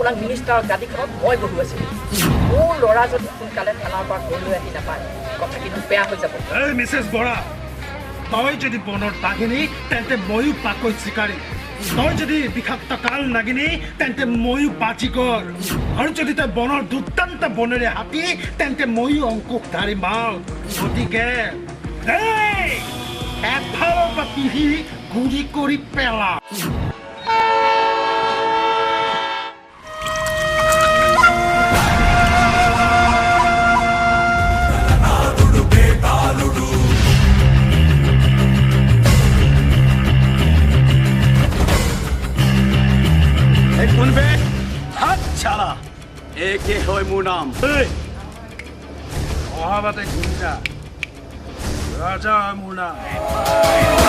আপোনাক মিনিষ্টাৰৰ গাদীখনত মই বহুৱাইছিলোঁ মোৰ ল'ৰা যদি সোনকালে থানাৰ পৰা ঘৰলৈ আহি নাপায় কথা কিন্তু বেয়া হৈ যাব এই মিছেছ বৰা তই যদি বনৰ বাঘিনী তেন্তে ময়ো পাকৈ চিকাৰী তই যদি বিষাক্ত কাল নাগিনী তেন্তে ময়ো বাজিকৰ আৰু যদি তই বনৰ দুৰ্দান্ত বনেৰে হাতী তেন্তে ময়ো অংকুশধাৰী মাল গতিকে এফালৰ পৰা পিহি গুৰি কৰি পেলা একে হয় মোৰ নাম অহাবাতে গুঞ্জা ৰাজা মোৰ নাম